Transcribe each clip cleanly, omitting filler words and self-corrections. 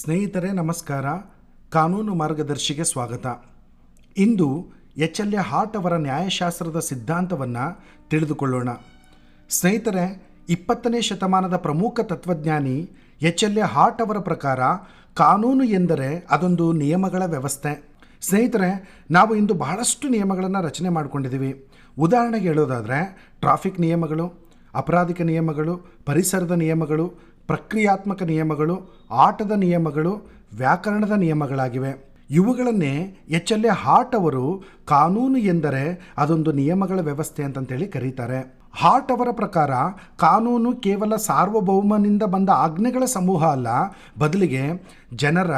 ಸ್ನೇಹಿತರೆ ನಮಸ್ಕಾರ. ಕಾನೂನು ಮಾರ್ಗದರ್ಶಿಗೆ ಸ್ವಾಗತ. ಇಂದು ಎಚ್.ಎಲ್.ಎ. ಹಾರ್ಟ್ ಅವರ ನ್ಯಾಯಶಾಸ್ತ್ರದ ಸಿದ್ಧಾಂತವನ್ನು ತಿಳಿದುಕೊಳ್ಳೋಣ. ಸ್ನೇಹಿತರೆ, 20ನೇ ಶತಮಾನದ ಪ್ರಮುಖ ತತ್ವಜ್ಞಾನಿ ಎಚ್.ಎಲ್.ಎ. ಹಾರ್ಟ್ ಅವರ ಪ್ರಕಾರ ಕಾನೂನು ಎಂದರೆ ಅದೊಂದು ನಿಯಮಗಳ ವ್ಯವಸ್ಥೆ. ಸ್ನೇಹಿತರೆ, ನಾವು ಇಂದು ಬಹಳಷ್ಟು ನಿಯಮಗಳನ್ನು ರಚನೆ ಮಾಡಿಕೊಂಡಿದ್ದೀವಿ. ಉದಾಹರಣೆಗೆ ಹೇಳೋದಾದರೆ ಟ್ರಾಫಿಕ್ ನಿಯಮಗಳು, ಅಪರಾಧಿಕ ನಿಯಮಗಳು, ಪರಿಸರದ ನಿಯಮಗಳು, ಪ್ರಕ್ರಿಯಾತ್ಮಕ ನಿಯಮಗಳು, ಆಟದ ನಿಯಮಗಳು, ವ್ಯಾಕರಣದ ನಿಯಮಗಳಾಗಿವೆ. ಇವುಗಳನ್ನೇ ಎಚ್.ಎಲ್.ಎ. ಹಾರ್ಟ್ ಅವರು ಕಾನೂನು ಎಂದರೆ ಅದೊಂದು ನಿಯಮಗಳ ವ್ಯವಸ್ಥೆ ಅಂತಂತೇಳಿ ಕರೀತಾರೆ. ಹಾರ್ಟ್ ಅವರ ಪ್ರಕಾರ ಕಾನೂನು ಕೇವಲ ಸಾರ್ವಭೌಮನಿಂದ ಬಂದ ಆಜ್ಞೆಗಳ ಸಮೂಹ ಅಲ್ಲ, ಬದಲಿಗೆ ಜನರ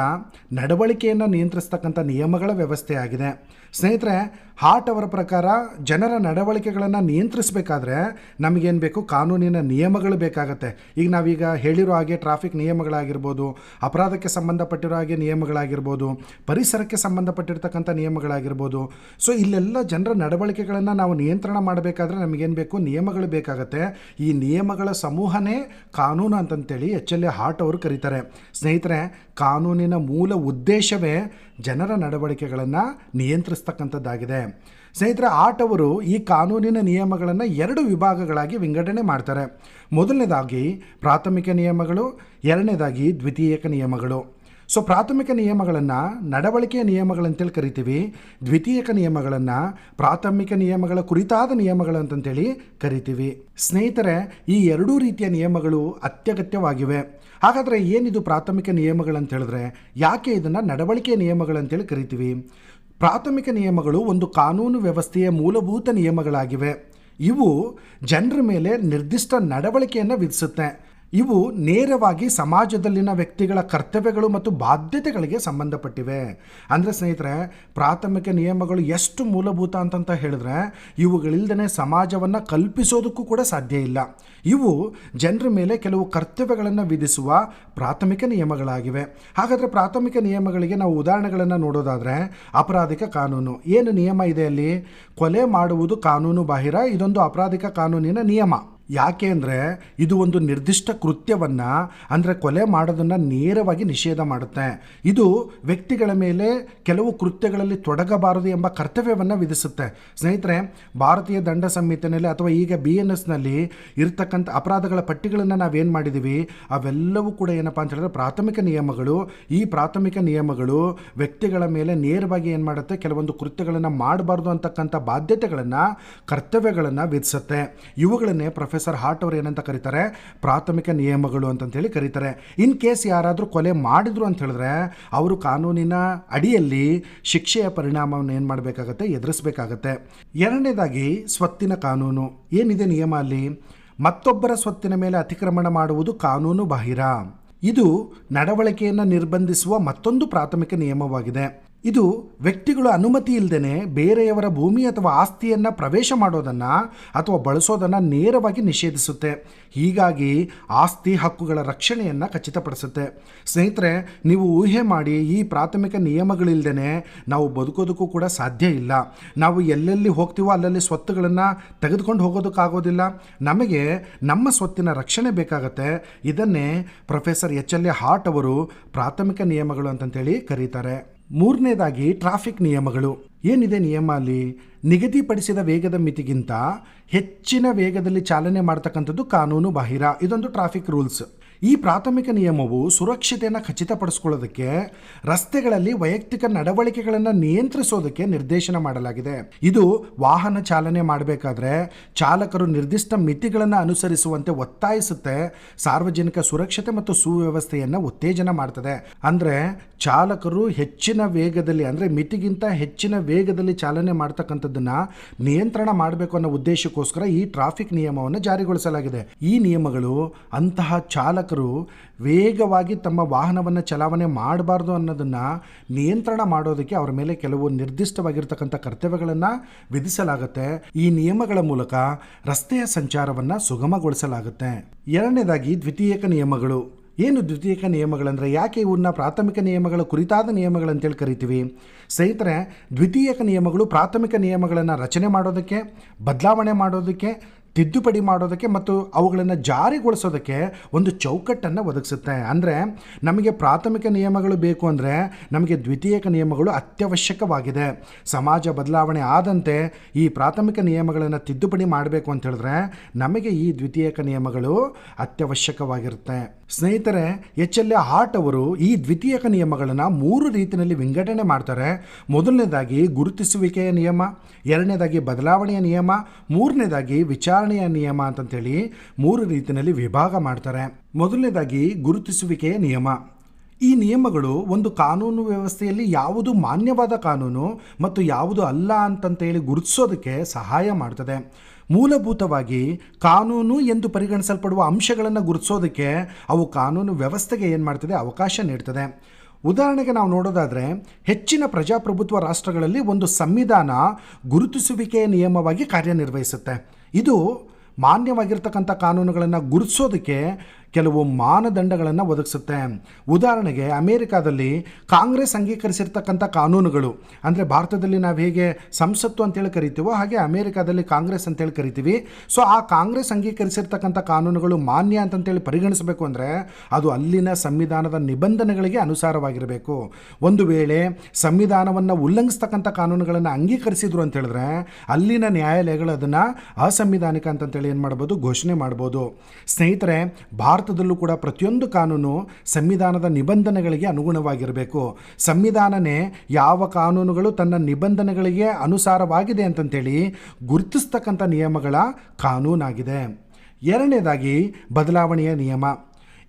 ನಡವಳಿಕೆಯನ್ನು ನಿಯಂತ್ರಿಸ್ತಕ್ಕಂಥ ನಿಯಮಗಳ ವ್ಯವಸ್ಥೆಯಾಗಿದೆ. ಸ್ನೇಹಿತರೆ, ಹಾರ್ಟ್ ಅವರ ಪ್ರಕಾರ ಜನರ ನಡವಳಿಕೆಗಳನ್ನು ನಿಯಂತ್ರಿಸಬೇಕಾದ್ರೆ ನಮಗೇನು ಬೇಕು? ಕಾನೂನಿನ ನಿಯಮಗಳು ಬೇಕಾಗತ್ತೆ. ಈಗ ನಾವೀಗ ಹೇಳಿರೋ ಹಾಗೆ ಟ್ರಾಫಿಕ್ ನಿಯಮಗಳಾಗಿರ್ಬೋದು, ಅಪರಾಧಕ್ಕೆ ಸಂಬಂಧಪಟ್ಟಿರೋ ಹಾಗೆ ನಿಯಮಗಳಾಗಿರ್ಬೋದು, ಪರಿಸರಕ್ಕೆ ಸಂಬಂಧಪಟ್ಟಿರ್ತಕ್ಕಂಥ ನಿಯಮಗಳಾಗಿರ್ಬೋದು. ಸೊ ಇಲ್ಲೆಲ್ಲ ಜನರ ನಡವಳಿಕೆಗಳನ್ನು ನಾವು ನಿಯಂತ್ರಣ ಮಾಡಬೇಕಾದ್ರೆ ನಮಗೇನು ಬೇಕು? ನಿಯಮಗಳು ಬೇಕಾಗತ್ತೆ. ಈ ನಿಯಮಗಳ ಸಮೂಹನೇ ಕಾನೂನು ಅಂತಂತೇಳಿ ಎಚ್.ಎಲ್.ಎ. ಹಾರ್ಟ್ ಅವರು ಕರೀತಾರೆ. ಸ್ನೇಹಿತರೆ, ಕಾನೂನಿನ ಮೂಲ ಉದ್ದೇಶವೇ ಜನರ ನಡವಳಿಕೆಗಳನ್ನು ನಿಯಂತ್ರಿಸ್ತಕ್ಕಂಥದ್ದಾಗಿದೆ. ಸ್ನೇಹಿತರೆ, ಹಾರ್ಟ್ ಅವರು ಈ ಕಾನೂನಿನ ನಿಯಮಗಳನ್ನು 2 ವಿಭಾಗಗಳಾಗಿ ವಿಂಗಡಣೆ ಮಾಡ್ತಾರೆ. ಮೊದಲನೇದಾಗಿ ಪ್ರಾಥಮಿಕ ನಿಯಮಗಳು, ಎರಡನೇದಾಗಿ ದ್ವಿತೀಯಕ ನಿಯಮಗಳು. ಸೊ ಪ್ರಾಥಮಿಕ ನಿಯಮಗಳನ್ನು ನಡವಳಿಕೆಯ ನಿಯಮಗಳಂತೇಳಿ ಕರಿತೀವಿ. ದ್ವಿತೀಯಕ ನಿಯಮಗಳನ್ನು ಪ್ರಾಥಮಿಕ ನಿಯಮಗಳ ಕುರಿತಾದ ನಿಯಮಗಳು ಅಂತಂತೇಳಿ ಕರಿತೀವಿ. ಸ್ನೇಹಿತರೆ, ಈ 2 ರೀತಿಯ ನಿಯಮಗಳು ಅತ್ಯಗತ್ಯವಾಗಿವೆ. ಹಾಗಾದರೆ ಏನಿದು ಪ್ರಾಥಮಿಕ ನಿಯಮಗಳಂತ ಹೇಳಿದ್ರೆ ಯಾಕೆ ಇದನ್ನು ನಡವಳಿಕೆಯ ನಿಯಮಗಳಂತೇಳಿ ಕರಿತೀವಿ? ಪ್ರಾಥಮಿಕ ನಿಯಮಗಳು ಒಂದು ಕಾನೂನು ವ್ಯವಸ್ಥೆಯ ಮೂಲಭೂತ ನಿಯಮಗಳಾಗಿವೆ. ಇವು ಜನರ ಮೇಲೆ ನಿರ್ದಿಷ್ಟ ನಡವಳಿಕೆಯನ್ನು ವಿಧಿಸುತ್ತೆ. ಇವು ನೇರವಾಗಿ ಸಮಾಜದಲ್ಲಿನ ವ್ಯಕ್ತಿಗಳ ಕರ್ತವ್ಯಗಳು ಮತ್ತು ಬಾಧ್ಯತೆಗಳಿಗೆ ಸಂಬಂಧಪಟ್ಟಿವೆ. ಅಂದರೆ ಸ್ನೇಹಿತರೆ, ಪ್ರಾಥಮಿಕ ನಿಯಮಗಳು ಎಷ್ಟು ಮೂಲಭೂತ ಅಂತಂತ ಹೇಳಿದ್ರೆ ಇವುಗಳಿಲ್ಲದೇ ಸಮಾಜವನ್ನು ಕಲ್ಪಿಸೋದಕ್ಕೂ ಕೂಡ ಸಾಧ್ಯ ಇಲ್ಲ. ಇವು ಜನರ ಮೇಲೆ ಕೆಲವು ಕರ್ತವ್ಯಗಳನ್ನು ವಿಧಿಸುವ ಪ್ರಾಥಮಿಕ ನಿಯಮಗಳಾಗಿವೆ. ಹಾಗಾದರೆ ಪ್ರಾಥಮಿಕ ನಿಯಮಗಳಿಗೆ ನಾವು ಉದಾಹರಣೆಗಳನ್ನು ನೋಡೋದಾದರೆ ಅಪರಾಧಿಕ ಕಾನೂನು. ಏನು ನಿಯಮ ಇದೆ ಅಲ್ಲಿ? ಕೊಲೆ ಮಾಡುವುದು ಕಾನೂನು ಬಾಹಿರ. ಇದೊಂದು ಅಪರಾಧಿಕ ಕಾನೂನಿನ ನಿಯಮ. ಯಾಕೆ ಅಂದರೆ ಇದು ಒಂದು ನಿರ್ದಿಷ್ಟ ಕೃತ್ಯವನ್ನು, ಅಂದರೆ ಕೊಲೆ ಮಾಡೋದನ್ನು ನೇರವಾಗಿ ನಿಷೇಧ ಮಾಡುತ್ತೆ. ಇದು ವ್ಯಕ್ತಿಗಳ ಮೇಲೆ ಕೆಲವು ಕೃತ್ಯಗಳಲ್ಲಿ ತೊಡಗಬಾರದು ಎಂಬ ಕರ್ತವ್ಯವನ್ನು ವಿಧಿಸುತ್ತೆ. ಸ್ನೇಹಿತರೆ, ಭಾರತೀಯ ದಂಡ ಸಂಹಿತೆಯಲ್ಲಿ ಅಥವಾ ಈಗ BNSನಲ್ಲಿ ಇರ್ತಕ್ಕಂಥ ಅಪರಾಧಗಳ ಪಟ್ಟಿಗಳನ್ನು ನಾವೇನು ಮಾಡಿದ್ದೀವಿ, ಅವೆಲ್ಲವೂ ಕೂಡ ಏನಪ್ಪ ಅಂತ ಹೇಳಿದ್ರೆ ಪ್ರಾಥಮಿಕ ನಿಯಮಗಳು. ಈ ಪ್ರಾಥಮಿಕ ನಿಯಮಗಳು ವ್ಯಕ್ತಿಗಳ ಮೇಲೆ ನೇರವಾಗಿ ಏನು ಮಾಡುತ್ತೆ? ಕೆಲವೊಂದು ಕೃತ್ಯಗಳನ್ನು ಮಾಡಬಾರ್ದು ಅಂತಕ್ಕಂಥ ಬಾಧ್ಯತೆಗಳನ್ನು, ಕರ್ತವ್ಯಗಳನ್ನು ವಿಧಿಸುತ್ತೆ. ಇವುಗಳನ್ನೇ ಪ್ರೊಫೆಸರ್ ಹಾರ್ಟ್ ಅವರು ಏನಂತ ಕರೀತಾರೆ? ಪ್ರಾಥಮಿಕ ನಿಯಮಗಳು ಅಂತಂತೇಳಿ ಕರೀತಾರೆ. ಇನ್ ಕೇಸ್ ಯಾರಾದರೂ ಕೊಲೆ ಮಾಡಿದ್ರು ಅಂತ ಹೇಳಿದ್ರೆ ಅವರು ಕಾನೂನಿನ ಅಡಿಯಲ್ಲಿ ಶಿಕ್ಷೆಯ ಪರಿಣಾಮವನ್ನು ಏನು ಮಾಡಬೇಕಾಗತ್ತೆ? ಎದುರಿಸಬೇಕಾಗತ್ತೆ. ಎರಡನೇದಾಗಿ ಸ್ವತ್ತಿನ ಕಾನೂನು. ಏನಿದೆ ನಿಯಮ ಅಲ್ಲಿ? ಮತ್ತೊಬ್ಬರ ಸ್ವತ್ತಿನ ಮೇಲೆ ಅತಿಕ್ರಮಣ ಮಾಡುವುದು ಕಾನೂನು ಬಾಹಿರ. ಇದು ನಡವಳಿಕೆಯನ್ನು ನಿರ್ಬಂಧಿಸುವ ಮತ್ತೊಂದು ಪ್ರಾಥಮಿಕ ನಿಯಮವಾಗಿದೆ. ಇದು ವ್ಯಕ್ತಿಗಳು ಅನುಮತಿ ಇಲ್ಲದೇ ಬೇರೆಯವರ ಭೂಮಿ ಅಥವಾ ಆಸ್ತಿಯನ್ನು ಪ್ರವೇಶ ಮಾಡೋದನ್ನು ಅಥವಾ ಬಳಸೋದನ್ನು ನೇರವಾಗಿ ನಿಷೇಧಿಸುತ್ತೆ. ಹೀಗಾಗಿ ಆಸ್ತಿ ಹಕ್ಕುಗಳ ರಕ್ಷಣೆಯನ್ನು ಖಚಿತಪಡಿಸುತ್ತೆ. ಸ್ನೇಹಿತರೆ, ನೀವು ಊಹೆ ಮಾಡಿ, ಈ ಪ್ರಾಥಮಿಕ ನಿಯಮಗಳಿಲ್ಲದೇ ನಾವು ಬದುಕೋದಕ್ಕೂ ಕೂಡ ಸಾಧ್ಯ ಇಲ್ಲ. ನಾವು ಎಲ್ಲೆಲ್ಲಿ ಹೋಗ್ತೀವೋ ಅಲ್ಲಲ್ಲಿ ಸ್ವತ್ತುಗಳನ್ನು ತೆಗೆದುಕೊಂಡು ಹೋಗೋದಕ್ಕಾಗೋದಿಲ್ಲ. ನಮಗೆ ನಮ್ಮ ಸ್ವತ್ತಿನ ರಕ್ಷಣೆ ಬೇಕಾಗತ್ತೆ. ಇದನ್ನೇ ಪ್ರೊಫೆಸರ್ ಎಚ್.ಎಲ್.ಎ. ಹಾರ್ಟ್ ಅವರು ಪ್ರಾಥಮಿಕ ನಿಯಮಗಳು ಅಂತಂತೇಳಿ ಕರೀತಾರೆ. ಮೂರನೇದಾಗಿ ಟ್ರಾಫಿಕ್ ನಿಯಮಗಳು. ಏನಿದೆ ನಿಯಮ ಅಲ್ಲಿ? ನಿಗದಿಪಡಿಸಿದ ವೇಗದ ಮಿತಿಗಿಂತ ಹೆಚ್ಚಿನ ವೇಗದಲ್ಲಿ ಚಾಲನೆ ಮಾಡ್ತಕ್ಕಂಥದ್ದು ಕಾನೂನು ಬಾಹಿರ. ಇದೊಂದು ಟ್ರಾಫಿಕ್ ರೂಲ್ಸ್. ಈ ಪ್ರಾಥಮಿಕ ನಿಯಮವು ಸುರಕ್ಷತೆಯನ್ನು ಖಚಿತಪಡಿಸ್ಕೊಳ್ಳೋದಕ್ಕೆ, ರಸ್ತೆಗಳಲ್ಲಿ ವೈಯಕ್ತಿಕ ನಡವಳಿಕೆಗಳನ್ನು ನಿಯಂತ್ರಿಸೋದಕ್ಕೆ ನಿರ್ದೇಶನ ಮಾಡಲಾಗಿದೆ. ಇದು ವಾಹನ ಚಾಲನೆ ಮಾಡಬೇಕಾದ್ರೆ ಚಾಲಕರು ನಿರ್ದಿಷ್ಟ ಮಿತಿಗಳನ್ನು ಅನುಸರಿಸುವಂತೆ ಒತ್ತಾಯಿಸುತ್ತೆ. ಸಾರ್ವಜನಿಕ ಸುರಕ್ಷತೆ ಮತ್ತು ಸುವ್ಯವಸ್ಥೆಯನ್ನು ಉತ್ತೇಜನ ಮಾಡ್ತದೆ. ಅಂದರೆ ಚಾಲಕರು ಹೆಚ್ಚಿನ ವೇಗದಲ್ಲಿ, ಅಂದರೆ ಮಿತಿಗಿಂತ ಹೆಚ್ಚಿನ ವೇಗದಲ್ಲಿ ಚಾಲನೆ ಮಾಡ್ತಕ್ಕಂಥದ್ದನ್ನು ನಿಯಂತ್ರಣ ಮಾಡಬೇಕು ಅನ್ನೋ ಉದ್ದೇಶಕ್ಕೋಸ್ಕರ ಈ ಟ್ರಾಫಿಕ್ ನಿಯಮವನ್ನು ಜಾರಿಗೊಳಿಸಲಾಗಿದೆ. ಈ ನಿಯಮಗಳು ಅಂತಹ ಚಾಲಕರು ವೇಗವಾಗಿ ತಮ್ಮ ವಾಹನವನ್ನು ಚಲಾವಣೆ ಮಾಡಬಾರ್ದು ಅನ್ನೋದನ್ನು ನಿಯಂತ್ರಣ ಮಾಡೋದಕ್ಕೆ ಅವರ ಮೇಲೆ ಕೆಲವು ನಿರ್ದಿಷ್ಟವಾಗಿರ್ತಕ್ಕಂಥ ಕರ್ತವ್ಯಗಳನ್ನು ವಿಧಿಸಲಾಗುತ್ತೆ. ಈ ನಿಯಮಗಳ ಮೂಲಕ ರಸ್ತೆಯ ಸಂಚಾರವನ್ನು ಸುಗಮಗೊಳಿಸಲಾಗುತ್ತೆ. ಎರಡನೇದಾಗಿ ದ್ವಿತೀಯಕ ನಿಯಮಗಳು. ಏನು ದ್ವಿತೀಯಕ ನಿಯಮಗಳಂದರೆ ಯಾಕೆ ಇವನ್ನ ಪ್ರಾಥಮಿಕ ನಿಯಮಗಳ ಕುರಿತಾದ ನಿಯಮಗಳಂತೇಳಿ ಕರಿತೀವಿ? ಸ್ನೇಹಿತರೆ, ದ್ವಿತೀಯಕ ನಿಯಮಗಳು ಪ್ರಾಥಮಿಕ ನಿಯಮಗಳನ್ನು ರಚನೆ ಮಾಡೋದಕ್ಕೆ, ಬದಲಾವಣೆ ಮಾಡೋದಕ್ಕೆ, ತಿದ್ದುಪಡಿ ಮಾಡೋದಕ್ಕೆ ಮತ್ತು ಅವುಗಳನ್ನು ಜಾರಿಗೊಳಿಸೋದಕ್ಕೆ ಒಂದು ಚೌಕಟ್ಟನ್ನು ಒದಗಿಸುತ್ತೆ. ಅಂದರೆ ನಮಗೆ ಪ್ರಾಥಮಿಕ ನಿಯಮಗಳು ಬೇಕು ಅಂದರೆ ನಮಗೆ ದ್ವಿತೀಯಕ ನಿಯಮಗಳು ಅತ್ಯವಶ್ಯಕವಾಗಿದೆ. ಸಮಾಜ ಬದಲಾವಣೆ ಆದಂತೆ ಈ ಪ್ರಾಥಮಿಕ ನಿಯಮಗಳನ್ನು ತಿದ್ದುಪಡಿ ಮಾಡಬೇಕು ಅಂತ ಹೇಳಿದ್ರೆ ನಮಗೆ ಈ ದ್ವಿತೀಯಕ ನಿಯಮಗಳು ಅತ್ಯವಶ್ಯಕವಾಗಿರುತ್ತೆ. ಸ್ನೇಹಿತರೆ, ಎಚ್.ಎಲ್.ಎ. ಹಾರ್ಟ್ ಅವರು ಈ ದ್ವಿತೀಯಕ ನಿಯಮಗಳನ್ನು 3 ರೀತಿಯಲ್ಲಿ ವಿಂಗಡಣೆ ಮಾಡ್ತಾರೆ. ಮೊದಲನೇದಾಗಿ ಗುರುತಿಸುವಿಕೆಯ ನಿಯಮ, ಎರಡನೇದಾಗಿ ಬದಲಾವಣೆಯ ನಿಯಮ, ಮೂರನೇದಾಗಿ ವಿಚಾರಣೆಯ ನಿಯಮ ಅಂತಂತೇಳಿ 3 ರೀತಿಯಲ್ಲಿ ವಿಭಾಗ ಮಾಡ್ತಾರೆ. ಮೊದಲನೇದಾಗಿ ಗುರುತಿಸುವಿಕೆಯ ನಿಯಮ. ಈ ನಿಯಮಗಳು ಒಂದು ಕಾನೂನು ವ್ಯವಸ್ಥೆಯಲ್ಲಿ ಯಾವುದು ಮಾನ್ಯವಾದ ಕಾನೂನು ಮತ್ತು ಯಾವುದು ಅಲ್ಲ ಅಂತಂತೇಳಿ ಗುರುತಿಸೋದಕ್ಕೆ ಸಹಾಯ ಮಾಡ್ತದೆ. ಮೂಲಭೂತವಾಗಿ ಕಾನೂನು ಎಂದು ಪರಿಗಣಿಸಲ್ಪಡುವ ಅಂಶಗಳನ್ನು ಗುರುತಿಸೋದಕ್ಕೆ ಅವು ಕಾನೂನು ವ್ಯವಸ್ಥೆಗೆ ಏನು ಮಾಡ್ತದೆ, ಅವಕಾಶ ನೀಡ್ತದೆ. ಉದಾಹರಣೆಗೆ ನಾವು ನೋಡೋದಾದರೆ ಹೆಚ್ಚಿನ ಪ್ರಜಾಪ್ರಭುತ್ವ ರಾಷ್ಟ್ರಗಳಲ್ಲಿ ಒಂದು ಸಂವಿಧಾನ ಗುರುತಿಸುವಿಕೆಯ ನಿಯಮವಾಗಿ ಕಾರ್ಯನಿರ್ವಹಿಸುತ್ತೆ. ಇದು ಮಾನ್ಯವಾಗಿರ್ತಕ್ಕಂಥ ಕಾನೂನುಗಳನ್ನು ಗುರುತಿಸೋದಕ್ಕೆ ಕೆಲವು ಮಾನದಂಡಗಳನ್ನು ಒದಗಿಸುತ್ತೆ. ಉದಾಹರಣೆಗೆ ಅಮೇರಿಕಾದಲ್ಲಿ ಕಾಂಗ್ರೆಸ್ ಅಂಗೀಕರಿಸಿರ್ತಕ್ಕಂಥ ಕಾನೂನುಗಳು, ಅಂದರೆ ಭಾರತದಲ್ಲಿ ನಾವು ಹೇಗೆ ಸಂಸತ್ತು ಅಂತೇಳಿ ಕರಿತೀವೋ ಹಾಗೆ ಅಮೇರಿಕಾದಲ್ಲಿ ಕಾಂಗ್ರೆಸ್ ಅಂತೇಳಿ ಕರಿತೀವಿ. ಸೊ ಆ ಕಾಂಗ್ರೆಸ್ ಅಂಗೀಕರಿಸಿರ್ತಕ್ಕಂಥ ಕಾನೂನುಗಳು ಮಾನ್ಯ ಅಂತಂತೇಳಿ ಪರಿಗಣಿಸಬೇಕು ಅಂದರೆ ಅದು ಅಲ್ಲಿನ ಸಂವಿಧಾನದ ನಿಬಂಧನೆಗಳಿಗೆ ಅನುಸಾರವಾಗಿರಬೇಕು. ಒಂದು ವೇಳೆ ಸಂವಿಧಾನವನ್ನು ಉಲ್ಲಂಘಿಸ್ತಕ್ಕಂಥ ಕಾನೂನುಗಳನ್ನು ಅಂಗೀಕರಿಸಿದ್ರು ಅಂತ ಹೇಳಿದ್ರೆ ಅಲ್ಲಿನ ನ್ಯಾಯಾಲಯಗಳು ಅದನ್ನು ಅಸಂವಿಧಾನಿಕ ಅಂತಂತೇಳಿ ಏನು ಮಾಡ್ಬೋದು, ಘೋಷಣೆ ಮಾಡ್ಬೋದು. ಸ್ನೇಹಿತರೆ, ಭಾರತದಲ್ಲೂ ಕೂಡ ಪ್ರತಿಯೊಂದು ಕಾನೂನು ಸಂವಿಧಾನದ ನಿಬಂಧನೆಗಳಿಗೆ ಅನುಗುಣವಾಗಿರಬೇಕು. ಸಂವಿಧಾನನೇ ಯಾವ ಕಾನೂನುಗಳು ತನ್ನ ನಿಬಂಧನೆಗಳಿಗೆ ಅನುಸಾರವಾಗಿದೆ ಅಂತಂತೇಳಿ ಗುರುತಿಸ್ತಕ್ಕಂಥ ನಿಯಮಗಳ ಕಾನೂನಾಗಿದೆ. ಎರಡನೇದಾಗಿ ಬದಲಾವಣೆಯ ನಿಯಮ.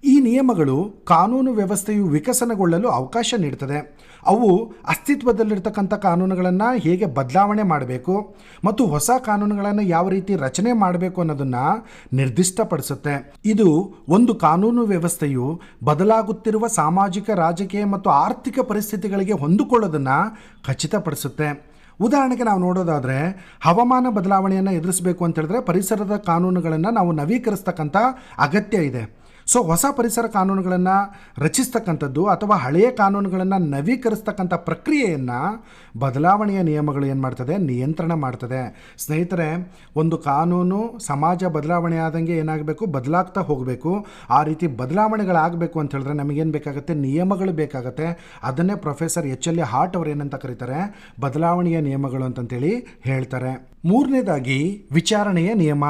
ಈ ನಿಯಮಗಳು ಕಾನೂನು ವ್ಯವಸ್ಥೆಯು ವಿಕಸನಗೊಳ್ಳಲು ಅವಕಾಶ ನೀಡ್ತದೆ. ಅವು ಅಸ್ತಿತ್ವದಲ್ಲಿರ್ತಕ್ಕಂಥ ಕಾನೂನುಗಳನ್ನು ಹೇಗೆ ಬದಲಾವಣೆ ಮಾಡಬೇಕು ಮತ್ತು ಹೊಸ ಕಾನೂನುಗಳನ್ನು ಯಾವ ರೀತಿ ರಚನೆ ಮಾಡಬೇಕು ಅನ್ನೋದನ್ನು ನಿರ್ದಿಷ್ಟಪಡಿಸುತ್ತೆ. ಇದು ಒಂದು ಕಾನೂನು ವ್ಯವಸ್ಥೆಯು ಬದಲಾಗುತ್ತಿರುವ ಸಾಮಾಜಿಕ, ರಾಜಕೀಯ ಮತ್ತು ಆರ್ಥಿಕ ಪರಿಸ್ಥಿತಿಗಳಿಗೆ ಹೊಂದಿಕೊಳ್ಳೋದನ್ನು ಖಚಿತಪಡಿಸುತ್ತೆ. ಉದಾಹರಣೆಗೆ ನಾವು ನೋಡೋದಾದರೆ ಹವಾಮಾನ ಬದಲಾವಣೆಯನ್ನು ಎದುರಿಸಬೇಕು ಅಂತ ಹೇಳಿದ್ರೆ ಪರಿಸರದ ಕಾನೂನುಗಳನ್ನು ನಾವು ನವೀಕರಿಸ್ತಕ್ಕಂಥ ಅಗತ್ಯ ಇದೆ. ಸೊ ಹೊಸ ಪರಿಸರ ಕಾನೂನುಗಳನ್ನು ರಚಿಸ್ತಕ್ಕಂಥದ್ದು ಅಥವಾ ಹಳೆಯ ಕಾನೂನುಗಳನ್ನು ನವೀಕರಿಸ್ತಕ್ಕಂಥ ಪ್ರಕ್ರಿಯೆಯನ್ನು ಬದಲಾವಣೆಯ ನಿಯಮಗಳು ಏನು ಮಾಡ್ತದೆ, ನಿಯಂತ್ರಣ ಮಾಡ್ತದೆ. ಸ್ನೇಹಿತರೆ, ಒಂದು ಕಾನೂನು ಸಮಾಜ ಬದಲಾವಣೆ ಆದಂಗೆ ಏನಾಗಬೇಕು, ಬದಲಾಗ್ತಾ ಹೋಗಬೇಕು. ಆ ರೀತಿ ಬದಲಾವಣೆಗಳಾಗಬೇಕು ಅಂತ ಹೇಳಿದ್ರೆ ನಮಗೇನು ಬೇಕಾಗುತ್ತೆ, ನಿಯಮಗಳು ಬೇಕಾಗುತ್ತೆ. ಅದನ್ನೇ ಪ್ರೊಫೆಸರ್ ಎಚ್.ಎಲ್.ಎ. ಹಾರ್ಟ್ ಅವರು ಏನಂತ ಕರೀತಾರೆ, ಬದಲಾವಣೆಯ ನಿಯಮಗಳು ಅಂತಂತೇಳಿ ಹೇಳ್ತಾರೆ. ಮೂರನೇದಾಗಿ ವಿಚಾರಣೆಯ ನಿಯಮ.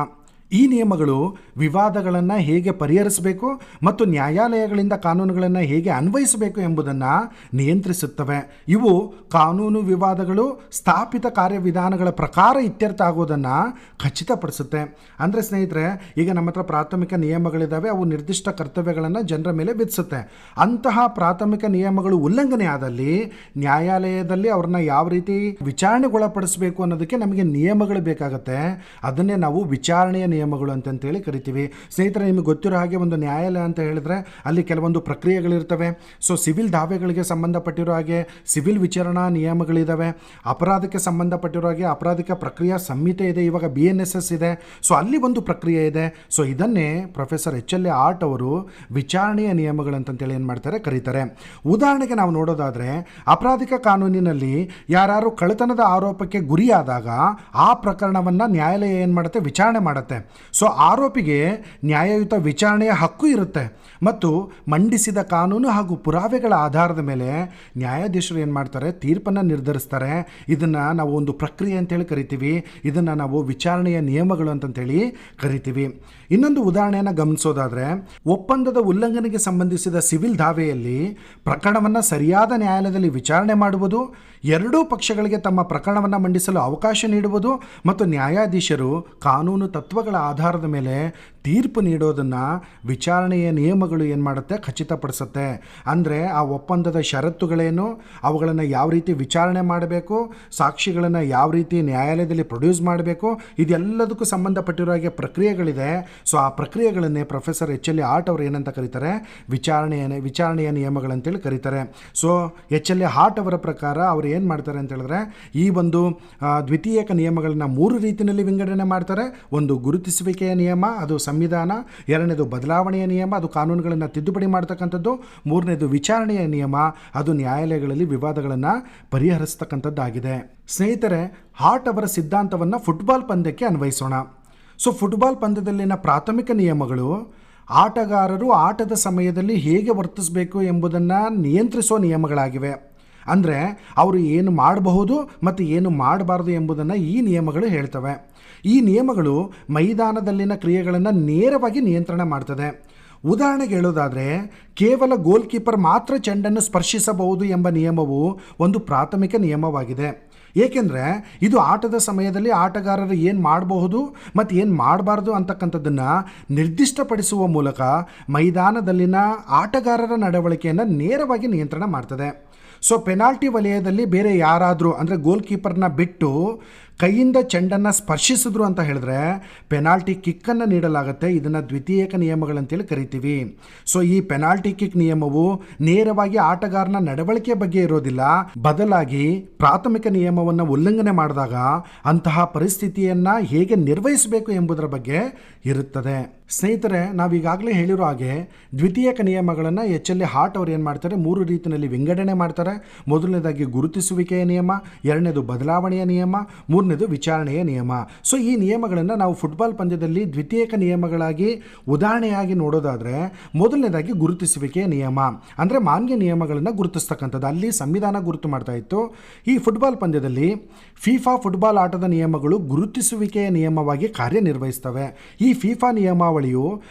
ಈ ನಿಯಮಗಳು ವಿವಾದಗಳನ್ನು ಹೇಗೆ ಪರಿಹರಿಸಬೇಕು ಮತ್ತು ನ್ಯಾಯಾಲಯಗಳಿಂದ ಕಾನೂನುಗಳನ್ನು ಹೇಗೆ ಅನ್ವಯಿಸಬೇಕು ಎಂಬುದನ್ನು ನಿಯಂತ್ರಿಸುತ್ತವೆ. ಇವು ಕಾನೂನು ವಿವಾದಗಳು ಸ್ಥಾಪಿತ ಕಾರ್ಯವಿಧಾನಗಳ ಪ್ರಕಾರ ಇತ್ಯರ್ಥ ಆಗೋದನ್ನು ಖಚಿತಪಡಿಸುತ್ತೆ. ಅಂದರೆ ಸ್ನೇಹಿತರೆ, ಈಗ ನಮ್ಮ ಹತ್ರ ಪ್ರಾಥಮಿಕ ನಿಯಮಗಳಿದ್ದಾವೆ, ಅವು ನಿರ್ದಿಷ್ಟ ಕರ್ತವ್ಯಗಳನ್ನು ಜನರ ಮೇಲೆ ವಿಧಿಸುತ್ತೆ. ಅಂತಹ ಪ್ರಾಥಮಿಕ ನಿಯಮಗಳು ಉಲ್ಲಂಘನೆ ಆದಲ್ಲಿ ನ್ಯಾಯಾಲಯದಲ್ಲಿ ಅವ್ರನ್ನ ಯಾವ ರೀತಿ ವಿಚಾರಣೆಗೊಳಪಡಿಸಬೇಕು ಅನ್ನೋದಕ್ಕೆ ನಮಗೆ ನಿಯಮಗಳು ಬೇಕಾಗುತ್ತೆ. ಅದನ್ನೇ ನಾವು ವಿಚಾರಣೆಯ ನಿಯಮಗಳು ಅಂತಂತೇಳಿ ಕರಿತೀವಿ. ಸ್ನೇಹಿತರೆ, ನಿಮಗೆ ಗೊತ್ತಿರೋ ಹಾಗೆ ಒಂದು ನ್ಯಾಯಾಲಯ ಅಂತ ಹೇಳಿದ್ರೆ ಅಲ್ಲಿ ಕೆಲವೊಂದು ಪ್ರಕ್ರಿಯೆಗಳಿರ್ತವೆ. ಸೊ ಸಿವಿಲ್ ದಾವೆಗಳಿಗೆ ಸಂಬಂಧಪಟ್ಟಿರೋ ಹಾಗೆ ಸಿವಿಲ್ ವಿಚಾರಣಾ ನಿಯಮಗಳಿದ್ದಾವೆ. ಅಪರಾಧಕ್ಕೆ ಸಂಬಂಧಪಟ್ಟಿರೋ ಹಾಗೆ ಅಪರಾಧಿಕ ಪ್ರಕ್ರಿಯಾ ಸಂಹಿತೆ ಇದೆ, ಇವಾಗ BNSS ಇದೆ. ಸೊ ಅಲ್ಲಿ ಒಂದು ಪ್ರಕ್ರಿಯೆ ಇದೆ. ಸೊ ಇದನ್ನೇ ಪ್ರೊಫೆಸರ್ ಎಚ್.ಎಲ್.ಎ. ಹಾರ್ಟ್ ಅವರು ವಿಚಾರಣೆಯ ನಿಯಮಗಳು ಅಂತಂತೇಳಿ ಏನು ಮಾಡ್ತಾರೆ, ಕರೀತಾರೆ. ಉದಾಹರಣೆಗೆ ನಾವು ನೋಡೋದಾದರೆ ಅಪರಾಧಿಕ ಕಾನೂನಿನಲ್ಲಿ ಯಾರು ಕಳ್ಳತನದ ಆರೋಪಕ್ಕೆ ಗುರಿಯಾದಾಗ ಆ ಪ್ರಕರಣವನ್ನು ನ್ಯಾಯಾಲಯ ಏನು ಮಾಡುತ್ತೆ, ವಿಚಾರಣೆ ಮಾಡುತ್ತೆ. ಸೊ ಆರೋಪಿಗೆ ನ್ಯಾಯಯುತ ವಿಚಾರಣೆಯ ಹಕ್ಕು ಇರುತ್ತೆ ಮತ್ತು ಮಂಡಿಸಿದ ಕಾನೂನು ಹಾಗೂ ಪುರಾವೆಗಳ ಆಧಾರದ ಮೇಲೆ ನ್ಯಾಯಾಧೀಶರು ಏನು ಮಾಡ್ತಾರೆ, ತೀರ್ಪನ್ನು ನಿರ್ಧರಿಸ್ತಾರೆ. ಇದನ್ನು ನಾವು ಒಂದು ಪ್ರಕ್ರಿಯೆ ಅಂತೇಳಿ ಕರಿತೀವಿ. ಇದನ್ನು ನಾವು ವಿಚಾರಣೆಯ ನಿಯಮಗಳು ಅಂತಂತೇಳಿ ಕರಿತೀವಿ. ಇನ್ನೊಂದು ಉದಾಹರಣೆಯನ್ನು ಗಮನಿಸೋದಾದರೆ ಒಪ್ಪಂದದ ಉಲ್ಲಂಘನೆಗೆ ಸಂಬಂಧಿಸಿದ ಸಿವಿಲ್ ದಾವೆಯಲ್ಲಿ ಪ್ರಕರಣವನ್ನು ಸರಿಯಾದ ನ್ಯಾಯಾಲಯದಲ್ಲಿ ವಿಚಾರಣೆ ಮಾಡುವುದು, ಎರಡೂ ಪಕ್ಷಗಳಿಗೆ ತಮ್ಮ ಪ್ರಕರಣವನ್ನು ಮಂಡಿಸಲು ಅವಕಾಶ ನೀಡುವುದು ಮತ್ತು ನ್ಯಾಯಾಧೀಶರು ಕಾನೂನು ತತ್ವಗಳ ಆಧಾರದ ಮೇಲೆ ತೀರ್ಪು ನೀಡೋದನ್ನು ವಿಚಾರಣೆಯ ನಿಯಮಗಳು ಏನು ಮಾಡುತ್ತೆ, ಖಚಿತಪಡಿಸುತ್ತೆ. ಅಂದರೆ ಆ ಒಪ್ಪಂದದ ಷರತ್ತುಗಳೇನು, ಅವುಗಳನ್ನು ಯಾವ ರೀತಿ ವಿಚಾರಣೆ ಮಾಡಬೇಕು, ಸಾಕ್ಷಿಗಳನ್ನು ಯಾವ ರೀತಿ ನ್ಯಾಯಾಲಯದಲ್ಲಿ ಪ್ರೊಡ್ಯೂಸ್ ಮಾಡಬೇಕು, ಇದೆಲ್ಲದಕ್ಕೂ ಸಂಬಂಧಪಟ್ಟಿರೋ ಪ್ರಕ್ರಿಯೆಗಳಿದೆ. ಸೊ ಆ ಪ್ರಕ್ರಿಯೆಗಳನ್ನೇ ಪ್ರೊಫೆಸರ್ ಎಚ್.ಎಲ್.ಎ. ಹಾರ್ಟ್ ಅವರು ಏನಂತ ಕರೀತಾರೆ, ವಿಚಾರಣೆಯ ನಿಯಮಗಳಂತೇಳಿ ಕರೀತಾರೆ. ಸೊ ಎಚ್.ಎಲ್.ಎ. ಹಾರ್ಟ್ ಅವರ ಪ್ರಕಾರ ಅವರು ಏನು ಮಾಡ್ತಾರೆ ಅಂತ ಹೇಳಿದ್ರೆ ಈ ಒಂದು ದ್ವಿತೀಯಕ ನಿಯಮಗಳನ್ನ 3 ರೀತಿಯಲ್ಲಿ ವಿಂಗಡಣೆ ಮಾಡ್ತಾರೆ. ಒಂದು ಗುರುತಿಸುವಿಕೆಯ ನಿಯಮ, ಅದು ಸಂವಿಧಾನ. ಎರಡನೇದು ಬದಲಾವಣೆಯ ನಿಯಮ, ಅದು ಕಾನೂನುಗಳನ್ನು ತಿದ್ದುಪಡಿ ಮಾಡ್ತಕ್ಕಂಥದ್ದು. ಮೂರನೇದು ವಿಚಾರಣೆಯ ನಿಯಮ, ಅದು ನ್ಯಾಯಾಲಯಗಳಲ್ಲಿ ವಿವಾದಗಳನ್ನು ಪರಿಹರಿಸ್ತಕ್ಕಂಥದ್ದಾಗಿದೆ. ಸ್ನೇಹಿತರೆ, ಹಾರ್ಟ್ ಅವರ ಸಿದ್ಧಾಂತವನ್ನು ಫುಟ್ಬಾಲ್ ಪಂದ್ಯಕ್ಕೆ ಅನ್ವಯಿಸೋಣ. ಸೊ ಫುಟ್ಬಾಲ್ ಪಂದ್ಯದಲ್ಲಿನ ಪ್ರಾಥಮಿಕ ನಿಯಮಗಳು ಆಟಗಾರರು ಆಟದ ಸಮಯದಲ್ಲಿ ಹೇಗೆ ವರ್ತಿಸಬೇಕು ಎಂಬುದನ್ನು ನಿಯಂತ್ರಿಸುವ ನಿಯಮಗಳಾಗಿವೆ. ಅಂದರೆ ಅವರು ಏನು ಮಾಡಬಹುದು ಮತ್ತು ಏನು ಮಾಡಬಾರ್ದು ಎಂಬುದನ್ನು ಈ ನಿಯಮಗಳು ಹೇಳ್ತವೆ. ಈ ನಿಯಮಗಳು ಮೈದಾನದಲ್ಲಿನ ಕ್ರಿಯೆಗಳನ್ನು ನೇರವಾಗಿ ನಿಯಂತ್ರಣ ಮಾಡ್ತದೆ. ಉದಾಹರಣೆಗೆ ಹೇಳೋದಾದರೆ, ಕೇವಲ ಗೋಲ್ ಕೀಪರ್ ಮಾತ್ರ ಚೆಂಡನ್ನು ಸ್ಪರ್ಶಿಸಬಹುದು ಎಂಬ ನಿಯಮವು ಒಂದು ಪ್ರಾಥಮಿಕ ನಿಯಮವಾಗಿದೆ. ಏಕೆಂದರೆ ಇದು ಆಟದ ಸಮಯದಲ್ಲಿ ಆಟಗಾರರು ಏನು ಮಾಡಬಹುದು ಮತ್ತು ಏನು ಮಾಡಬಾರ್ದು ಅಂತಕ್ಕಂಥದ್ದನ್ನು ನಿರ್ದಿಷ್ಟಪಡಿಸುವ ಮೂಲಕ ಮೈದಾನದಲ್ಲಿನ ಆಟಗಾರರ ನಡವಳಿಕೆಯನ್ನು ನೇರವಾಗಿ ನಿಯಂತ್ರಣ ಮಾಡ್ತದೆ. ಸೊ ಪೆನಾಲ್ಟಿ ವಲಯದಲ್ಲಿ ಬೇರೆ ಯಾರಾದರೂ ಅಂದರೆ ಗೋಲ್ ಕೀಪರ್ನ ಬಿಟ್ಟು ಕೈಯಿಂದ ಚೆಂಡನ್ನು ಸ್ಪರ್ಶಿಸಿದ್ರು ಅಂತ ಹೇಳಿದ್ರೆ ಪೆನಾಲ್ಟಿ ಕಿಕ್ಕನ್ನು ನೀಡಲಾಗುತ್ತೆ. ಇದನ್ನು ದ್ವಿತೀಯಕ ನಿಯಮಗಳಂತೇಳಿ ಕರಿತೀವಿ. ಸೊ ಈ ಪೆನಾಲ್ಟಿ ಕಿಕ್ ನಿಯಮವು ನೇರವಾಗಿ ಆಟಗಾರನ ನಡವಳಿಕೆ ಬಗ್ಗೆ ಇರೋದಿಲ್ಲ, ಬದಲಾಗಿ ಪ್ರಾಥಮಿಕ ನಿಯಮವನ್ನು ಉಲ್ಲಂಘನೆ ಮಾಡಿದಾಗ ಅಂತಹ ಪರಿಸ್ಥಿತಿಯನ್ನು ಹೇಗೆ ನಿರ್ವಹಿಸಬೇಕು ಎಂಬುದರ ಬಗ್ಗೆ ಇರುತ್ತದೆ. ಸ್ನೇಹಿತರೆ, ನಾವೀಗಾಗಲೇ ಹೇಳಿರೋ ಹಾಗೆ ದ್ವಿತೀಯಕ ನಿಯಮಗಳನ್ನು HLA ಹಾರ್ಟ್ ಅವರು ಏನು ಮಾಡ್ತಾರೆ, 3 ರೀತಿಯಲ್ಲಿ ವಿಂಗಡಣೆ ಮಾಡ್ತಾರೆ. ಮೊದಲನೇದಾಗಿ ಗುರುತಿಸುವಿಕೆಯ ನಿಯಮ, ಎರಡನೇದು ಬದಲಾವಣೆಯ ನಿಯಮ, ಮೂರನೇದು ವಿಚಾರಣೆಯ ನಿಯಮ. ಸೊ ಈ ನಿಯಮಗಳನ್ನು ನಾವು ಫುಟ್ಬಾಲ್ ಪಂದ್ಯದಲ್ಲಿ ದ್ವಿತೀಯಕ ನಿಯಮಗಳಾಗಿ ಉದಾಹರಣೆಯಾಗಿ ನೋಡೋದಾದರೆ, ಮೊದಲನೇದಾಗಿ ಗುರುತಿಸುವಿಕೆಯ ನಿಯಮ ಅಂದರೆ ಮಾನ್ಯ ನಿಯಮಗಳನ್ನು ಗುರುತಿಸ್ತಕ್ಕಂಥದ್ದು. ಅಲ್ಲಿ ಸಂವಿಧಾನ ಗುರುತು ಮಾಡ್ತಾ ಇತ್ತು. ಈ ಫುಟ್ಬಾಲ್ ಪಂದ್ಯದಲ್ಲಿ ಫಿಫಾ ಫುಟ್ಬಾಲ್ ಆಟದ ನಿಯಮಗಳು ಗುರುತಿಸುವಿಕೆಯ ನಿಯಮವಾಗಿ ಕಾರ್ಯನಿರ್ವಹಿಸ್ತವೆ. ಈ ಫಿಫಾ ನಿಯಮಾವಳಿಯು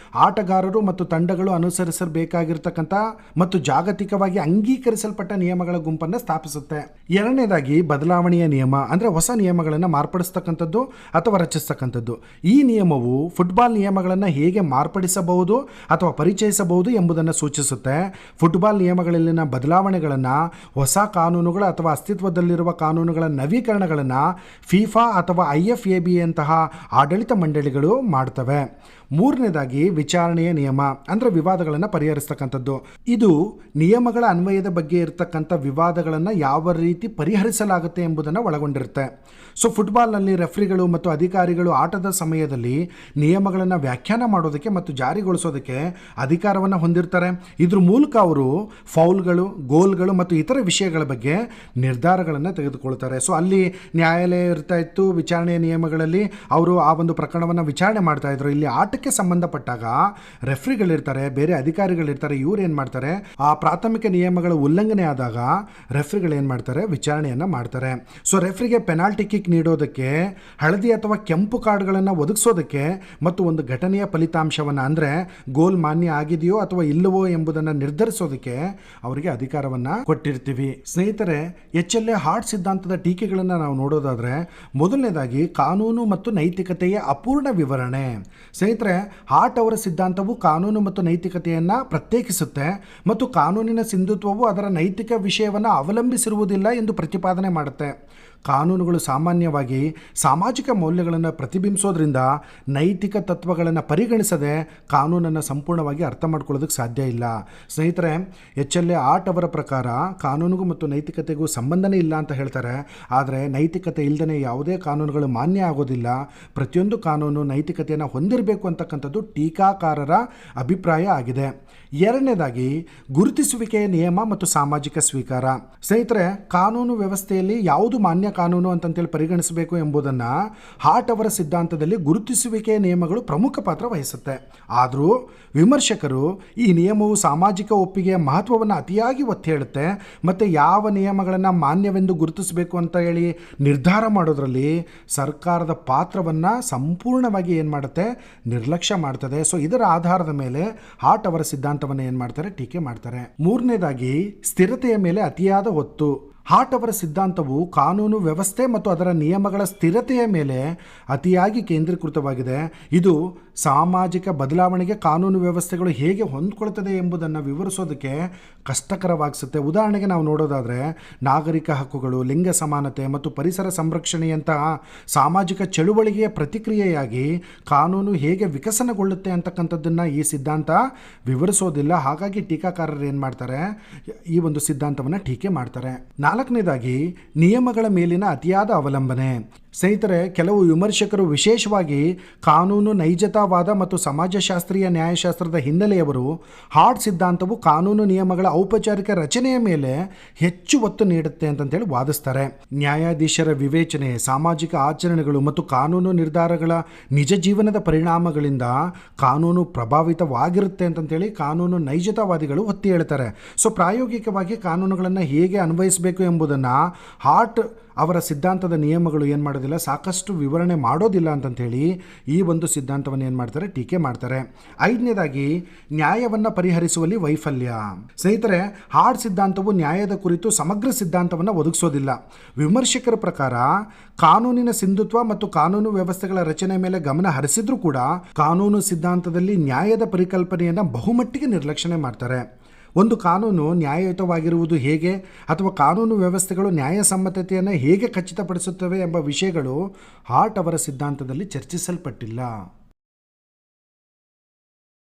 ಆಟಗಾರರು ಮತ್ತು ತಂಡಗಳು ಅನುಸರಿಸಬೇಕಾಗಿರ್ತಕ್ಕಂಥ ಮತ್ತು ಜಾಗತಿಕವಾಗಿ ಅಂಗೀಕರಿಸಲ್ಪಟ್ಟ ನಿಯಮಗಳ ಗುಂಪನ್ನು ಸ್ಥಾಪಿಸುತ್ತೆ. ಎರಡನೇದಾಗಿ ಬದಲಾವಣೆಯ ನಿಯಮ ಅಂದರೆ ಹೊಸ ನಿಯಮಗಳನ್ನು ಮಾರ್ಪಡಿಸ್ತಕ್ಕಂಥದ್ದು ಅಥವಾ ರಚಿಸ್ತಕ್ಕಂಥದ್ದು. ಈ ನಿಯಮವು ಫುಟ್ಬಾಲ್ ನಿಯಮಗಳನ್ನು ಹೇಗೆ ಮಾರ್ಪಡಿಸಬಹುದು ಅಥವಾ ಪರಿಚಯಿಸಬಹುದು ಎಂಬುದನ್ನು ಸೂಚಿಸುತ್ತೆ. ಫುಟ್ಬಾಲ್ ನಿಯಮಗಳಲ್ಲಿನ ಬದಲಾವಣೆಗಳನ್ನು, ಹೊಸ ಕಾನೂನುಗಳು ಅಥವಾ ಅಸ್ತಿತ್ವದಲ್ಲಿರುವ ಕಾನೂನುಗಳ ನವೀಕರಣಗಳನ್ನು ಫಿಫಾ ಅಥವಾ IFAB ಅಂತಹ ಆಡಳಿತ ಮಂಡಳಿಗಳು ಮಾಡ್ತವೆ. ಮೂರನೇದಾಗಿ ವಿಚಾರಣೆಯ ನಿಯಮ ಅಂದರೆ ವಿವಾದಗಳನ್ನು ಪರಿಹರಿಸ್ತಕ್ಕಂಥದ್ದು. ಇದು ನಿಯಮಗಳ ಅನ್ವಯದ ಬಗ್ಗೆ ಇರತಕ್ಕಂಥ ವಿವಾದಗಳನ್ನು ಯಾವ ರೀತಿ ಪರಿಹರಿಸಲಾಗುತ್ತೆ ಎಂಬುದನ್ನು ಒಳಗೊಂಡಿರುತ್ತೆ. ಸೊ ಫುಟ್ಬಾಲ್ನಲ್ಲಿ ರೆಫ್ರಿಗಳು ಮತ್ತು ಅಧಿಕಾರಿಗಳು ಆಟದ ಸಮಯದಲ್ಲಿ ನಿಯಮಗಳನ್ನು ವ್ಯಾಖ್ಯಾನ ಮಾಡೋದಕ್ಕೆ ಮತ್ತು ಜಾರಿಗೊಳಿಸೋದಕ್ಕೆ ಅಧಿಕಾರವನ್ನು ಹೊಂದಿರ್ತಾರೆ. ಇದ್ರ ಮೂಲಕ ಅವರು ಫೌಲ್ಗಳು, ಗೋಲ್ಗಳು ಮತ್ತು ಇತರ ವಿಷಯಗಳ ಬಗ್ಗೆ ನಿರ್ಧಾರಗಳನ್ನು ತೆಗೆದುಕೊಳ್ತಾರೆ. ಸೊ ಅಲ್ಲಿ ನ್ಯಾಯಾಲಯ ಇರ್ತಾ ಇತ್ತು. ವಿಚಾರಣೆಯ ನಿಯಮಗಳಲ್ಲಿ ಅವರು ಆ ಒಂದು ಪ್ರಕರಣವನ್ನು ವಿಚಾರಣೆ ಮಾಡ್ತಾ ಇದ್ರು. ಇಲ್ಲಿ ಆಟಕ್ಕೆ ಸಂಬಂಧಪಟ್ಟಾಗ ರೆಫ್ರಿಗಳಿರ್ತಾರೆ, ಬೇರೆ ಅಧಿಕಾರಿಗಳಿರ್ತಾರೆ. ಇವ್ರು ಏನು ಮಾಡ್ತಾರೆ, ಆ ಪ್ರಾಥಮಿಕ ನಿಯಮಗಳ ಉಲ್ಲಂಘನೆ ಆದಾಗ ರೆಫ್ರಿಗಳು ಏನು ಮಾಡ್ತಾರೆ, ವಿಚಾರಣೆಯನ್ನು ಮಾಡ್ತಾರೆ. ಸೊ ರೆಫ್ರಿಗೆ ಪೆನಾಲ್ಟಿ ಕಿಕ್ ನೀಡೋದಕ್ಕೆ, ಹಳದಿ ಅಥವಾ ಕೆಂಪು ಕಾರ್ಡ್ಗಳನ್ನು ಒದಗಿಸೋದಕ್ಕೆ ಮತ್ತು ಒಂದು ಘಟನೆಯ ಫಲಿತಾಂಶವನ್ನು ಅಂದರೆ ಗೋಲ್ ಮಾನ್ಯ ಆಗಿದೆಯೋ ಅಥವಾ ಇಲ್ಲವೋ ಎಂಬುದನ್ನು ನಿರ್ಧರಿಸೋದಕ್ಕೆ ಅವರಿಗೆ ಅಧಿಕಾರವನ್ನು ಕೊಟ್ಟಿರ್ತೀವಿ. ಸ್ನೇಹಿತರೆ, HLA ಹಾರ್ಟ್ ಸಿದ್ಧಾಂತದ ಟೀಕೆಗಳನ್ನು ನಾವು ನೋಡೋದಾದರೆ, ಮೊದಲನೇದಾಗಿ ಕಾನೂನು ಮತ್ತು ನೈತಿಕತೆಯ ಅಪೂರ್ಣ ವಿವರಣೆ. ಸ್ನೇಹಿತರೆ, ಹಾರ್ಟ್ ಅವರ ಸಿದ್ಧಾಂತವು ಕಾನೂನು ಮತ್ತು ನೈತಿಕತೆಯನ್ನು ಪ್ರತ್ಯೇಕಿಸುತ್ತೆ ಮತ್ತು ಕಾನೂನಿನ ಸಿಂಧುತ್ವವು ಅದರ ನೈತಿಕ ವಿಷಯವನ್ನು ಅವಲಂಬಿಸಿರುವುದಿಲ್ಲ ಎಂದು ಪ್ರತಿಪಾದನೆ ಮಾಡುತ್ತೆ. ಕಾನೂನುಗಳು ಸಾಮಾನ್ಯವಾಗಿ ಸಾಮಾಜಿಕ ಮೌಲ್ಯಗಳನ್ನು ಪ್ರತಿಬಿಂಬಿಸೋದ್ರಿಂದ ನೈತಿಕ ತತ್ವಗಳನ್ನು ಪರಿಗಣಿಸದೆ ಕಾನೂನನ್ನು ಸಂಪೂರ್ಣವಾಗಿ ಅರ್ಥ ಮಾಡ್ಕೊಳ್ಳೋದಕ್ಕೆ ಸಾಧ್ಯ ಇಲ್ಲ. ಸ್ನೇಹಿತರೆ, HLA ಹಾರ್ಟ್ ಅವರ ಪ್ರಕಾರ ಕಾನೂನಿಗೂ ಮತ್ತು ನೈತಿಕತೆಗೂ ಸಂಬಂಧನೇ ಇಲ್ಲ ಅಂತ ಹೇಳ್ತಾರೆ. ಆದರೆ ನೈತಿಕತೆ ಇಲ್ಲದೇ ಯಾವುದೇ ಕಾನೂನುಗಳು ಮಾನ್ಯ ಆಗೋದಿಲ್ಲ. ಪ್ರತಿಯೊಂದು ಕಾನೂನು ನೈತಿಕತೆಯನ್ನು ಹೊಂದಿರಬೇಕು ಅಂತಕ್ಕಂಥದ್ದು ಟೀಕಾಕಾರರ ಅಭಿಪ್ರಾಯ ಆಗಿದೆ. ಎರಡನೇದಾಗಿ ಗುರುತಿಸುವಿಕೆಯ ನಿಯಮ ಮತ್ತು ಸಾಮಾಜಿಕ ಸ್ವೀಕಾರ. ಸ್ನೇಹಿತರೆ, ಕಾನೂನು ವ್ಯವಸ್ಥೆಯಲ್ಲಿ ಯಾವುದು ಮಾನ್ಯ ಕಾನೂನು ಅಂತಂತೇಳಿ ಪರಿಗಣಿಸಬೇಕು ಎಂಬುದನ್ನು ಹಾರ್ಟ್ ಅವರ ಸಿದ್ಧಾಂತದಲ್ಲಿ ಗುರುತಿಸುವಿಕೆಯ ನಿಯಮಗಳು ಪ್ರಮುಖ ಪಾತ್ರ ವಹಿಸುತ್ತೆ. ಆದರೂ ವಿಮರ್ಶಕರು ಈ ನಿಯಮವು ಸಾಮಾಜಿಕ ಒಪ್ಪಿಗೆಯ ಮಹತ್ವವನ್ನು ಅತಿಯಾಗಿ ಒತ್ತಿ ಹೇಳುತ್ತೆ ಮತ್ತು ಯಾವ ನಿಯಮಗಳನ್ನು ಮಾನ್ಯವೆಂದು ಗುರುತಿಸಬೇಕು ಅಂತ ಹೇಳಿ ನಿರ್ಧಾರ ಮಾಡೋದ್ರಲ್ಲಿ ಸರ್ಕಾರದ ಪಾತ್ರವನ್ನು ಸಂಪೂರ್ಣವಾಗಿ ಏನು ಮಾಡುತ್ತೆ, ನಿರ್ಲಕ್ಷ್ಯ ಮಾಡ್ತದೆ. ಸೊ ಇದರ ಆಧಾರದ ಮೇಲೆ ಹಾರ್ಟ್ ಅವರ ಸಿದ್ಧಾಂತವನ್ನು ಏನು ಮಾಡ್ತಾರೆ, ಟೀಕೆ ಮಾಡ್ತಾರೆ. ಮೂರನೇದಾಗಿ ಸ್ಥಿರತೆಯ ಮೇಲೆ ಅತಿಯಾದ ಒತ್ತು. ಹಾರ್ಟ್ ಅವರ ಸಿದ್ಧಾಂತವು ಕಾನೂನು ವ್ಯವಸ್ಥೆ ಮತ್ತು ಅದರ ನಿಯಮಗಳ ಸ್ಥಿರತೆಯ ಮೇಲೆ ಅತಿಯಾಗಿ ಕೇಂದ್ರೀಕೃತವಾಗಿದೆ. ಇದು ಸಾಮಾಜಿಕ ಬದಲಾವಣೆಗೆ ಕಾನೂನು ವ್ಯವಸ್ಥೆಗಳು ಹೇಗೆ ಹೊಂದ್ಕೊಳ್ತದೆ ಎಂಬುದನ್ನು ವಿವರಿಸೋದಕ್ಕೆ ಕಷ್ಟಕರವಾಗಿಸುತ್ತೆ. ಉದಾಹರಣೆಗೆ ನಾವು ನೋಡೋದಾದರೆ, ನಾಗರಿಕ ಹಕ್ಕುಗಳು, ಲಿಂಗ ಸಮಾನತೆ ಮತ್ತು ಪರಿಸರ ಸಂರಕ್ಷಣೆಯಂತಹ ಸಾಮಾಜಿಕ ಚಳುವಳಿಗೆಯ ಪ್ರತಿಕ್ರಿಯೆಯಾಗಿ ಕಾನೂನು ಹೇಗೆ ವಿಕಸನಗೊಳ್ಳುತ್ತೆ ಅಂತಕ್ಕಂಥದ್ದನ್ನು ಈ ಸಿದ್ಧಾಂತ ವಿವರಿಸೋದಿಲ್ಲ. ಹಾಗಾಗಿ ಟೀಕಾಕಾರರು ಏನು ಮಾಡ್ತಾರೆ, ಈ ಒಂದು ಸಿದ್ಧಾಂತವನ್ನು ಟೀಕೆ ಮಾಡ್ತಾರೆ. ನಾಲ್ಕನೇದಾಗಿ ನಿಯಮಗಳ ಮೇಲಿನ ಅತಿಯಾದ ಅವಲಂಬನೆ. ಸ್ನೇಹಿತರೆ, ಕೆಲವು ವಿಮರ್ಶಕರು ವಿಶೇಷವಾಗಿ ಕಾನೂನು ನೈಜತಾವಾದ ಮತ್ತು ಸಮಾಜಶಾಸ್ತ್ರೀಯ ನ್ಯಾಯಶಾಸ್ತ್ರದ ಹಿನ್ನೆಲೆಯವರು ಹಾರ್ಟ್ ಸಿದ್ಧಾಂತವು ಕಾನೂನು ನಿಯಮಗಳ ಔಪಚಾರಿಕ ರಚನೆಯ ಮೇಲೆ ಹೆಚ್ಚು ಒತ್ತು ನೀಡುತ್ತೆ ಅಂತಂತೇಳಿ ವಾದಿಸ್ತಾರೆ. ನ್ಯಾಯಾಧೀಶರ ವಿವೇಚನೆ, ಸಾಮಾಜಿಕ ಆಚರಣೆಗಳು ಮತ್ತು ಕಾನೂನು ನಿರ್ಧಾರಗಳ ನಿಜ ಜೀವನದ ಪರಿಣಾಮಗಳಿಂದ ಕಾನೂನು ಪ್ರಭಾವಿತವಾಗಿರುತ್ತೆ ಅಂತಂತೇಳಿ ಕಾನೂನು ನೈಜತಾವಾದಿಗಳು ಒತ್ತಿ ಹೇಳ್ತಾರೆ. ಸೊ ಪ್ರಾಯೋಗಿಕವಾಗಿ ಕಾನೂನುಗಳನ್ನು ಹೇಗೆ ಅನ್ವಯಿಸಬೇಕು ಎಂಬುದನ್ನು ಹಾರ್ಟ್ ಅವರ ಸಿದ್ಧಾಂತದ ನಿಯಮಗಳು ಏನು ಮಾಡೋದಿಲ್ಲ, ಸಾಕಷ್ಟು ವಿವರಣೆ ಮಾಡೋದಿಲ್ಲ ಅಂತಂಥೇಳಿ ಈ ಒಂದು ಸಿದ್ಧಾಂತವನ್ನು ಏನು ಮಾಡ್ತಾರೆ, ಟೀಕೆ ಮಾಡ್ತಾರೆ. 5ನೇದಾಗಿ, ನ್ಯಾಯವನ್ನು ಪರಿಹರಿಸುವಲ್ಲಿ ವೈಫಲ್ಯ. ಸ್ನೇಹಿತರೆ, ಹಾರ್ಟ್ ಸಿದ್ಧಾಂತವು ನ್ಯಾಯದ ಕುರಿತು ಸಮಗ್ರ ಸಿದ್ಧಾಂತವನ್ನು ಒದಗಿಸೋದಿಲ್ಲ. ವಿಮರ್ಶಕರ ಪ್ರಕಾರ ಕಾನೂನಿನ ಸಿಂಧುತ್ವ ಮತ್ತು ಕಾನೂನು ವ್ಯವಸ್ಥೆಗಳ ರಚನೆ ಮೇಲೆ ಗಮನ ಹರಿಸಿದ್ರೂ ಕೂಡ ಕಾನೂನು ಸಿದ್ಧಾಂತದಲ್ಲಿ ನ್ಯಾಯದ ಪರಿಕಲ್ಪನೆಯನ್ನು ಬಹುಮಟ್ಟಿಗೆ ನಿರ್ಲಕ್ಷಣೆ ಮಾಡ್ತಾರೆ. ಒಂದು ಕಾನೂನು ನ್ಯಾಯಯುತವಾಗಿರುವುದು ಹೇಗೆ ಅಥವಾ ಕಾನೂನು ವ್ಯವಸ್ಥೆಗಳು ನ್ಯಾಯಸಮ್ಮತತೆಯನ್ನು ಹೇಗೆ ಖಚಿತಪಡಿಸುತ್ತವೆ ಎಂಬ ವಿಷಯಗಳು ಹಾರ್ಟ್ ಅವರ ಸಿದ್ಧಾಂತದಲ್ಲಿ ಚರ್ಚಿಸಲ್ಪಟ್ಟಿಲ್ಲ.